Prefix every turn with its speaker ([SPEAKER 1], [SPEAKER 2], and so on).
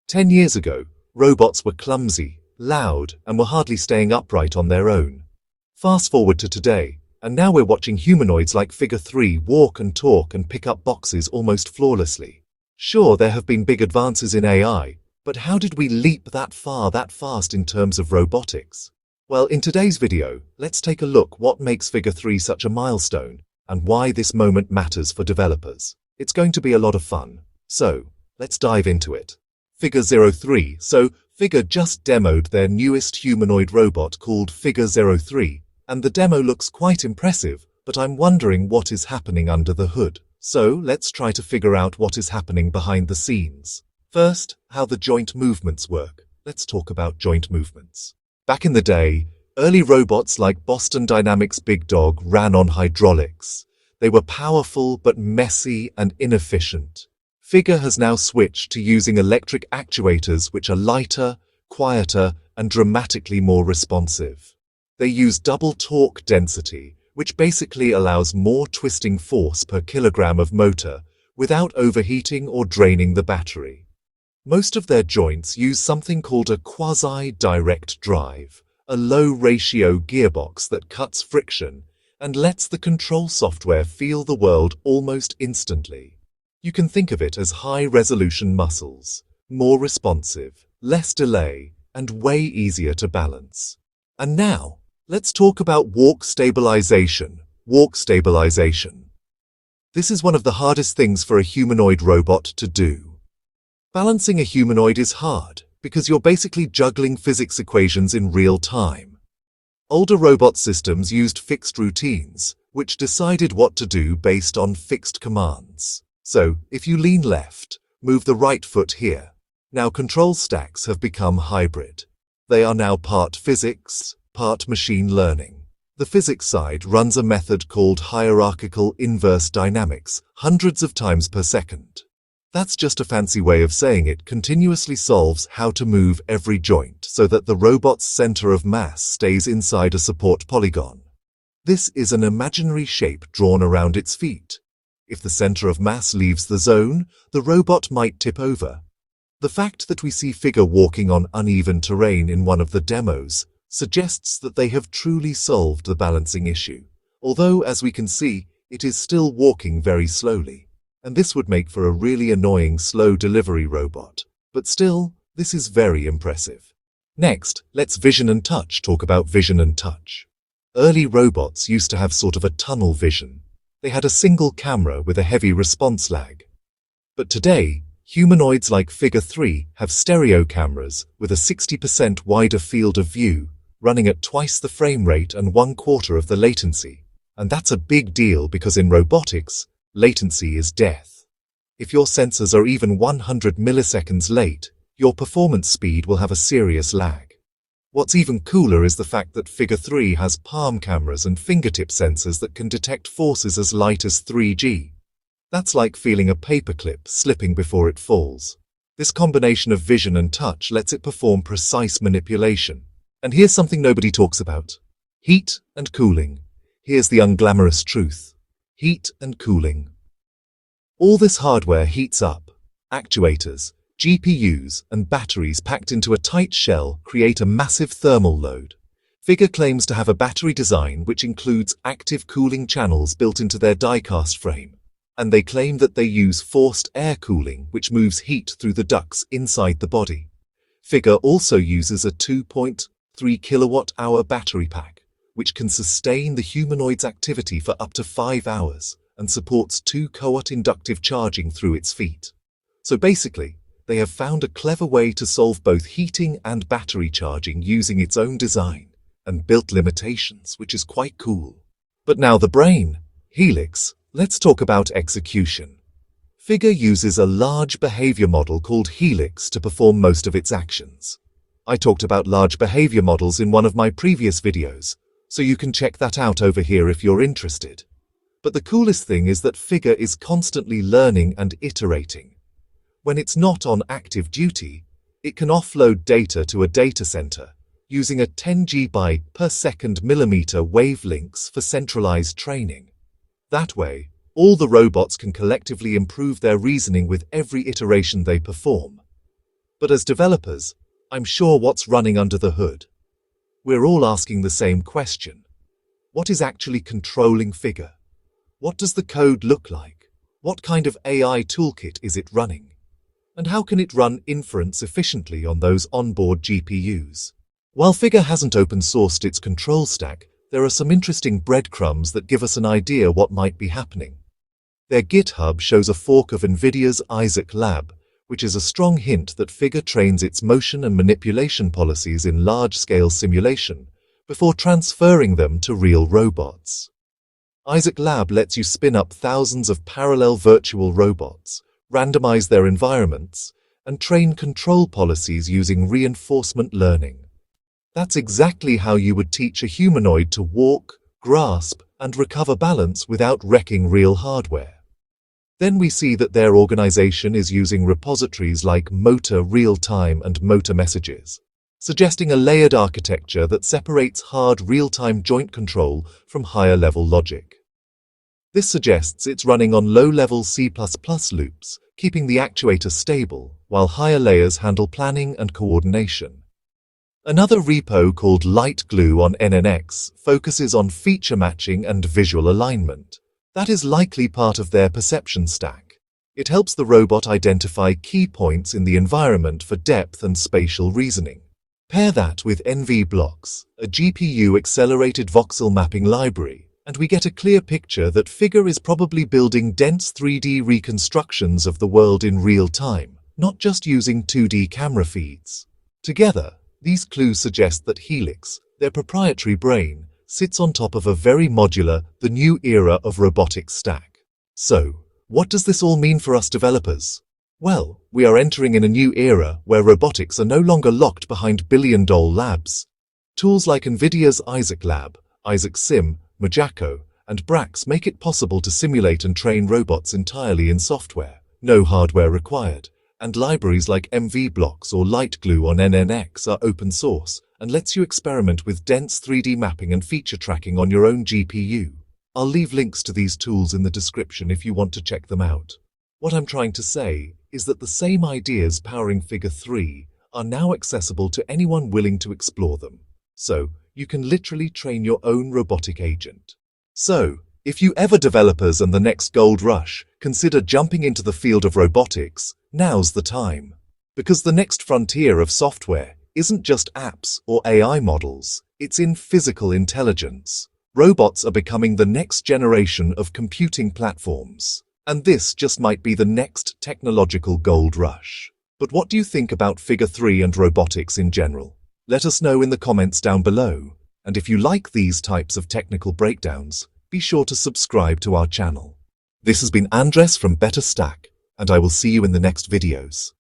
[SPEAKER 1] 10 years ago, robots were clumsy, loud, and were hardly staying upright on their own. Fast forward to today, and now we're watching humanoids like Figure 3 walk and talk and pick up boxes almost flawlessly. Sure, there have been big advances in AI, but how did we leap that far that fast in terms of robotics? Well, in today's video, let's take a look what makes Figure 3 such a milestone and why this moment matters for developers. It's going to be a lot of fun, so let's dive into it. Figure 03. So, Figure just demoed their newest humanoid robot called Figure 03, and the demo looks quite impressive, but I'm wondering what is happening under the hood. So, let's try to figure out what is happening behind the scenes. First, how the joint movements work. Let's talk about joint movements. Back in the day, early robots like Boston Dynamics' Big Dog ran on hydraulics. They were powerful but messy and inefficient. Figure has now switched to using electric actuators which are lighter, quieter, and dramatically more responsive. They use double torque density, which basically allows more twisting force per kilogram of motor without overheating or draining the battery. Most of their joints use something called a quasi-direct drive, a low-ratio gearbox that cuts friction and lets the control software feel the world almost instantly. You can think of it as high-resolution muscles, more responsive, less delay, and way easier to balance. And now, let's talk about walk stabilization. Walk stabilization. This is one of the hardest things for a humanoid robot to do. Balancing a humanoid is hard because you're basically juggling physics equations in real time. Older robot systems used fixed routines, which decided what to do based on fixed commands. So, if you lean left, move the right foot here. Now control stacks have become hybrid. They are now part physics, part machine learning. The physics side runs a method called hierarchical inverse dynamics, hundreds of times per second. That's just a fancy way of saying it continuously solves how to move every joint so that the robot's center of mass stays inside a support polygon. This is an imaginary shape drawn around its feet. If the center of mass leaves the zone, the robot might tip over. The fact that we see Figure walking on uneven terrain in one of the demos suggests that they have truly solved the balancing issue, although, as we can see, it is still walking very slowly. And this would make for a really annoying slow delivery robot. But still, this is very impressive. Next, let's vision and touch talk about vision and touch. Early robots used to have sort of a tunnel vision. They had a single camera with a heavy response lag. But today, humanoids like Figure 3 have stereo cameras with a 60% wider field of view, running at twice the frame rate and 1/4 of the latency. And that's a big deal because in robotics, latency is death. If your sensors are even 100 milliseconds late, your performance speed will have a serious lag. What's even cooler is the fact that Figure 3 has palm cameras and fingertip sensors that can detect forces as light as 3G. That's like feeling a paperclip slipping before it falls. This combination of vision and touch lets it perform precise manipulation. And here's something nobody talks about. Heat and cooling. Here's the unglamorous truth. Heat and cooling. All this hardware heats up. Actuators, GPUs, and batteries packed into a tight shell create a massive thermal load. Figure claims to have a battery design which includes active cooling channels built into their die-cast frame, and they claim that they use forced air cooling which moves heat through the ducts inside the body. Figure also uses a 2.3 kilowatt-hour battery pack, which can sustain the humanoid's activity for up to 5 hours and supports 2-kilowatt inductive charging through its feet. So basically, they have found a clever way to solve both heating and battery charging using its own design and built limitations, which is quite cool. But now the brain, Helix, let's talk about execution. Figure uses a large behavior model called Helix to perform most of its actions. I talked about large behavior models in one of my previous videos, so you can check that out over here if you're interested. But the coolest thing is that Figure is constantly learning and iterating. When it's not on active duty, it can offload data to a data center using a 10 GB per second millimeter wavelengths for centralized training. That way, all the robots can collectively improve their reasoning with every iteration they perform. But as developers, I'm sure what's running under the hood. We're all asking the same question. What is actually controlling Figure? What does the code look like? What kind of AI toolkit is it running? And how can it run inference efficiently on those onboard GPUs? While Figure hasn't open-sourced its control stack, there are some interesting breadcrumbs that give us an idea what might be happening. Their GitHub shows a fork of NVIDIA's Isaac Lab, which is a strong hint that Figure trains its motion and manipulation policies in large-scale simulation before transferring them to real robots. Isaac Lab lets you spin up thousands of parallel virtual robots, randomize their environments, and train control policies using reinforcement learning. That's exactly how you would teach a humanoid to walk, grasp, and recover balance without wrecking real hardware. Then we see that their organization is using repositories like Motor Real-Time and Motor Messages, suggesting a layered architecture that separates hard real-time joint control from higher-level logic. This suggests it's running on low-level C++ loops, keeping the actuator stable, while higher layers handle planning and coordination. Another repo called Light Glue on NNX focuses on feature matching and visual alignment. That is likely part of their perception stack. It helps the robot identify key points in the environment for depth and spatial reasoning. Pair that with NV-Blocks, a GPU-accelerated voxel mapping library, and we get a clear picture that Figure is probably building dense 3D reconstructions of the world in real time, not just using 2D camera feeds. Together, these clues suggest that Helix, their proprietary brain, sits on top of a very modular, the new era of robotics stack. So, what does this all mean for us developers? Well, we are entering in a new era where robotics are no longer locked behind billion-dollar labs. Tools like NVIDIA's Isaac Lab, Isaac Sim, Mojako, and Brax make it possible to simulate and train robots entirely in software, no hardware required, and libraries like NV-Blocks or Light Glue on NNX are open source and lets you experiment with dense 3D mapping and feature tracking on your own GPU. I'll leave links to these tools in the description if you want to check them out. What I'm trying to say is that the same ideas powering Figure 3 are now accessible to anyone willing to explore them. So, you can literally train your own robotic agent. So, if you ever developers and the next gold rush consider jumping into the field of robotics, now's the time. Because the next frontier of software isn't just apps or AI models, it's in physical intelligence. Robots are becoming the next generation of computing platforms. And this just might be the next technological gold rush. But what do you think about Figure 3 and robotics in general? Let us know in the comments down below. And if you like these types of technical breakdowns, be sure to subscribe to our channel. This has been Andres from Better Stack, and I will see you in the next videos.